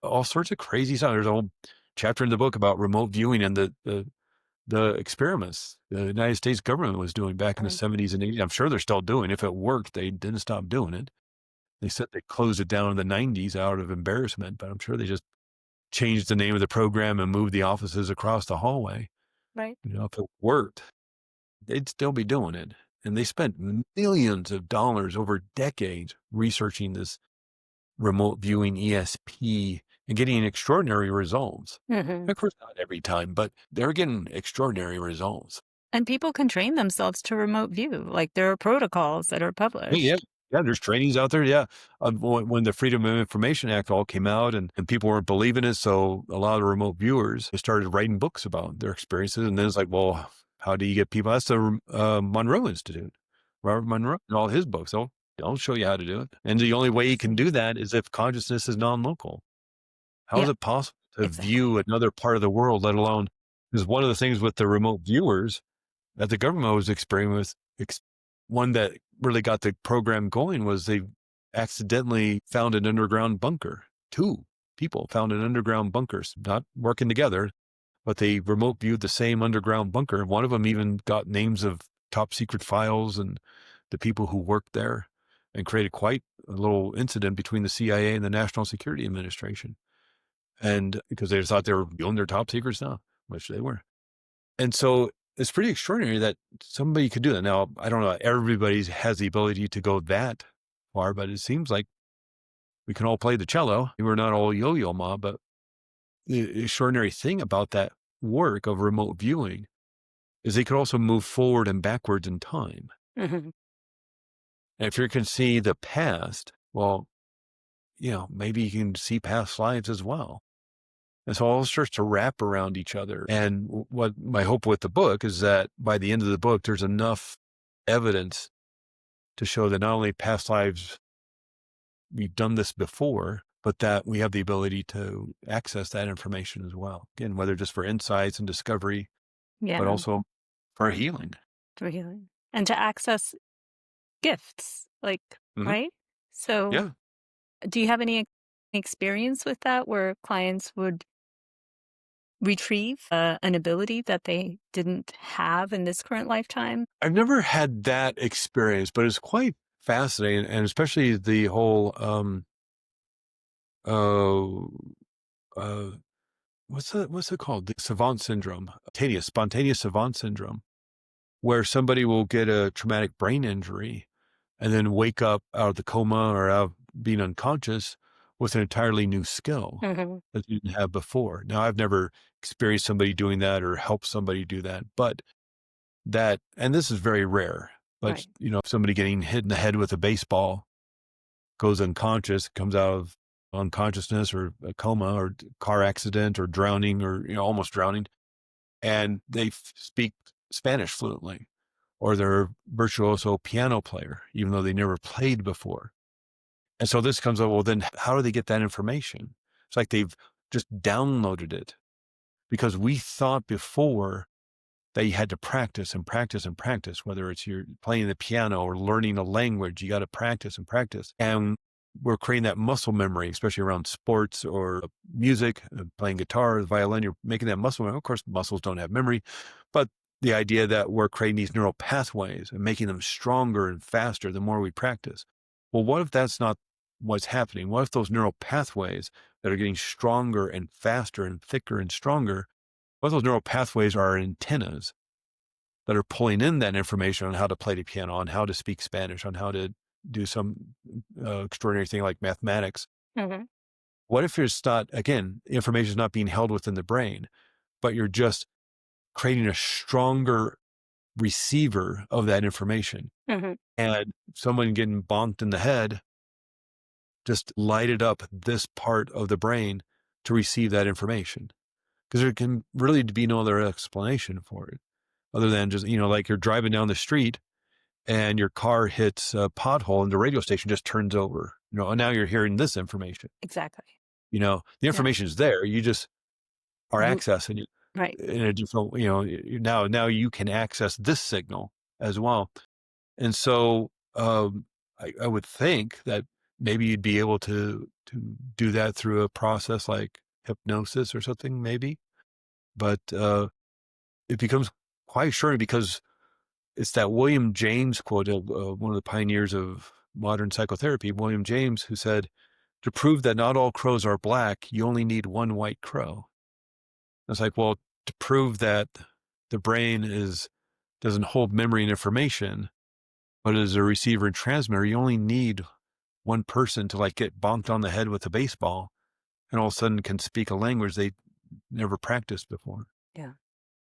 all sorts of crazy stuff. There's a whole chapter in the book about remote viewing and the experiments the United States government was doing back in the 70s and 80s. I'm sure they're still doing. If it worked, they didn't stop doing it. They said they closed it down in the 90s out of embarrassment, but I'm sure they just changed the name of the program and moved the offices across the hallway. Right. If it worked, they'd still be doing it. And they spent millions of dollars over decades researching this remote viewing ESP and getting extraordinary results. Of course, not every time, but they're getting extraordinary results. And people can train themselves to remote view. Like there are protocols that are published. Yeah, there's trainings out there. Yeah. When the Freedom of Information Act all came out and people weren't believing it, so a lot of remote viewers started writing books about their experiences. And then it's like, well, how do you get people? That's the Monroe Institute, Robert Monroe, and all his books. They'll show you how to do it. And the only way you can do that is if consciousness is non-local. How is it possible to view another part of the world, let alone, because one of the things with the remote viewers that the government was experimenting with, one that really got the program going was they accidentally found an underground bunker. 2 people found an underground bunker, not working together, but they remote viewed the same underground bunker. One of them even got names of top secret files and the people who worked there, and created quite a little incident between the CIA and the National Security Administration. And because they thought they were viewing their top secret stuff, which they were. And so it's pretty extraordinary that somebody could do that. Now, I don't know, everybody has the ability to go that far, but it seems like we can all play the cello. We're not all yo-yo ma, but the extraordinary thing about that work of remote viewing is they could also move forward and backwards in time. And if you can see the past, well, maybe you can see past lives as well. And so all starts to wrap around each other. And what my hope with the book is that by the end of the book, there's enough evidence to show that not only past lives, we've done this before, but that we have the ability to access that information as well. Again, whether just for insights and discovery, but also for healing. For healing. And to access gifts, right? So do you have any experience with that where clients would retrieve an ability that they didn't have in this current lifetime? I've never had that experience, but it's quite fascinating. And especially the whole, what's it called? The savant syndrome, spontaneous savant syndrome, where somebody will get a traumatic brain injury and then wake up out of the coma or out of being unconscious with an entirely new skill that you didn't have before. Now, I've never experienced somebody doing that or helped somebody do that, but and this is very rare, but somebody getting hit in the head with a baseball goes unconscious, comes out of unconsciousness or a coma or car accident or drowning or, almost drowning, and they speak Spanish fluently, or they're a virtuoso piano player, even though they never played before. And so this comes up, well, then how do they get that information? It's like they've just downloaded it, because we thought before that you had to practice and practice and practice, whether it's you're playing the piano or learning a language, you got to practice and practice. And we're creating that muscle memory, especially around sports or music, playing guitar, violin, you're making that muscle memory. Of course, muscles don't have memory, but the idea that we're creating these neural pathways and making them stronger and faster the more we practice. Well, what if that's not what's happening? What if those neural pathways that are getting stronger and faster and thicker and stronger, what if those neural pathways are antennas that are pulling in that information on how to play the piano, on how to speak Spanish, on how to do some extraordinary thing like mathematics? Mhm. What if it's not, again, information is not being held within the brain, but you're just creating a stronger receiver of that information? Mhm. And someone getting bonked in the head just lighted up this part of the brain to receive that information. Because there can really be no other explanation for it other than just, like you're driving down the street and your car hits a pothole and the radio station just turns over, and now you're hearing this information. Exactly. The Yeah. information is there. You just are You accessing it right. in a different, now you can access this signal as well. And so I would think that maybe you'd be able to do that through a process like hypnosis or something, maybe. But it becomes quite extraordinary because it's that William James quote of one of the pioneers of modern psychotherapy, William James, who said, "To prove that not all crows are black, you only need one white crow." It's like, well, to prove that the brain doesn't hold memory and information, but as a receiver and transmitter, you only need one person to like get bonked on the head with a baseball and all of a sudden can speak a language they never practiced before. Yeah.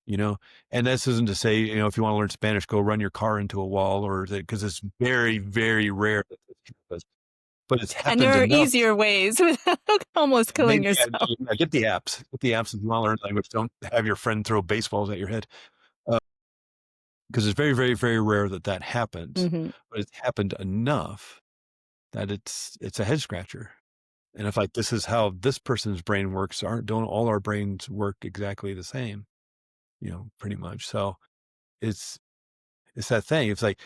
you know? And this isn't to say, if you want to learn Spanish, go run your car into a wall or that, because it's very, very rare that this happens. But it's And there happened are enough. easier ways without almost killing Maybe yourself. get the apps. Get the apps if you want to learn language. Don't have your friend throw baseballs at your head. Because it's very, very, very rare that happens. Mhm. But it's happened enough that it's a head scratcher. And if like this is how this person's brain works, don't all our brains work exactly the same? Pretty much. So it's it's that thing. It's like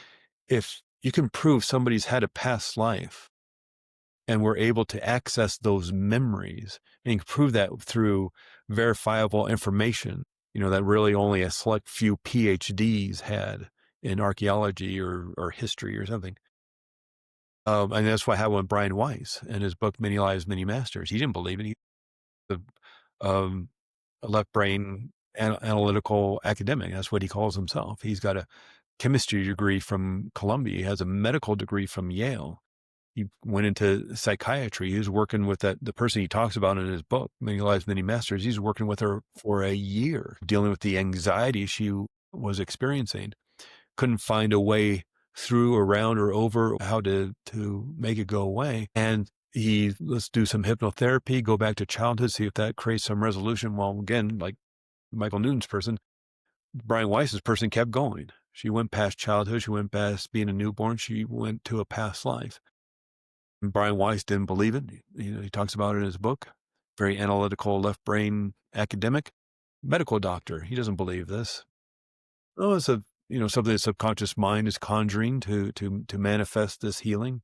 if you can prove somebody's had a past life and we're able to access those memories, and you can prove that through verifiable information, that really only a select few PhDs had in archaeology or history or something. And that's what happened with Brian Weiss in his book, Many Lives, Many Masters. He didn't believe it. He was a left brain analytical academic. That's what he calls himself. He's got a chemistry degree from Columbia. He has a medical degree from Yale. He went into psychiatry. He was working with the person he talks about in his book, Many Lives, Many Masters. He's working with her for a year, dealing with the anxiety she was experiencing. Couldn't find a way through, around, or over how to make it go away. And let's do some hypnotherapy, go back to childhood, see if that creates some resolution. Well, again, like Michael Newton's person, Brian Weiss's person kept going. She went past childhood. She went past being a newborn. She went to a past life. And Brian Weiss didn't believe it. He talks about it in his book. Very analytical, left brain academic, medical doctor. He doesn't believe this. Oh, it's something the subconscious mind is conjuring to manifest this healing.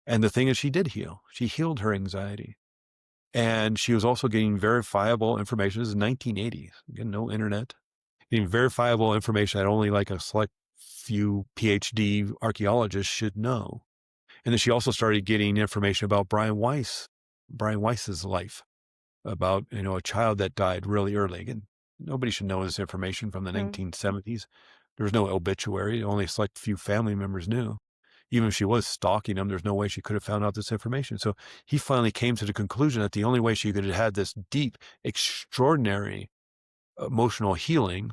And the thing is, she did heal. She healed her anxiety. And she was also getting verifiable information. This is 1980s. Again, no internet. Getting verifiable information that only like a select few PhD archaeologists should know. And then she also started getting information about Brian Weiss's life, about, a child that died really early. Again, nobody should know this information from the Mm. 1970s. There was no obituary. Only a select few family members knew. Even if she was stalking him, there's no way she could have found out this information. So he finally came to the conclusion that the only way she could have had this deep, extraordinary emotional healing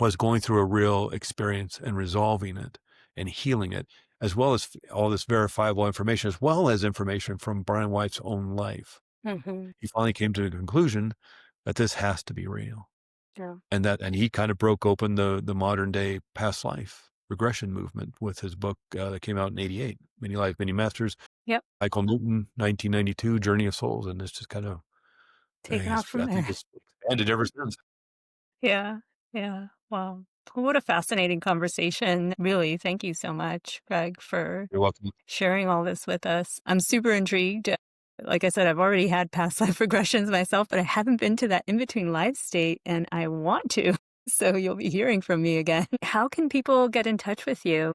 was going through a real experience and resolving it and healing it, as well as all this verifiable information, as well as information from Brian White's own life. Mhm. He finally came to the conclusion that this has to be real. Yeah. And he kind of broke open the modern day past life regression movement with his book that came out in 88, Many Lives, Many Masters, Yep. Michael Newton, 1992, Journey of Souls. And it's just kind of, Taken off from I think there. it's expanded ever since. Yeah. Yeah. Wow. What a fascinating conversation. Really, thank you so much, Craig, for You're welcome. sharing all this with us. I'm super intrigued. Like I said, I've already had past life regressions myself, but I haven't been to that in between life state, and I want to. So you'll be hearing from me again. How can people get in touch with you?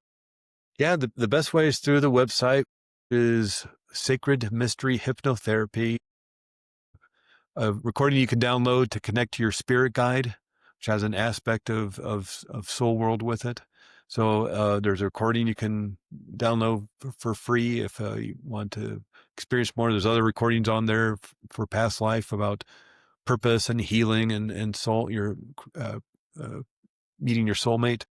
Yeah, the best way is through the website is Sacred Mystery Hypnotherapy, a recording you can download to connect to your spirit guide, which has an aspect of soul world with it. So there's a recording you can download for free if you want to experience more. There's other recordings on there for past life about purpose and healing and soul, your uh, uh, meeting your soulmate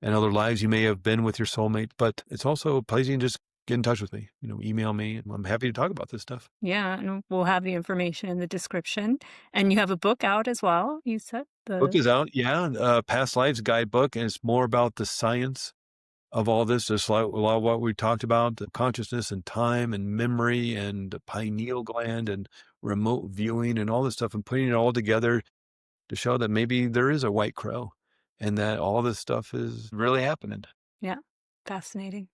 and other lives you may have been with your soulmate. But it's also a place you can just get in touch with me, email me, and I'm happy to talk about this stuff. Yeah, and we'll have the information in the description. And you have a book out as well, you said? Book is out, yeah, Past Lives Guidebook, and it's more about the science of all this, just like a lot of what we talked about, the consciousness and time and memory and the pineal gland and remote viewing and all this stuff, and putting it all together to show that maybe there is a white crow and that all this stuff is really happening. Yeah, fascinating.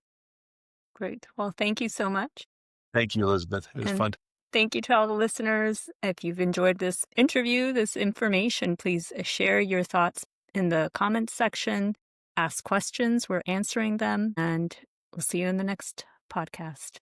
Great. Well, thank you so much. Thank you, Elizabeth. It was And fun. thank you to all the listeners. If you've enjoyed this interview, this information, please share your thoughts in the comments section. Ask questions. We're answering them. And we'll see you in the next podcast.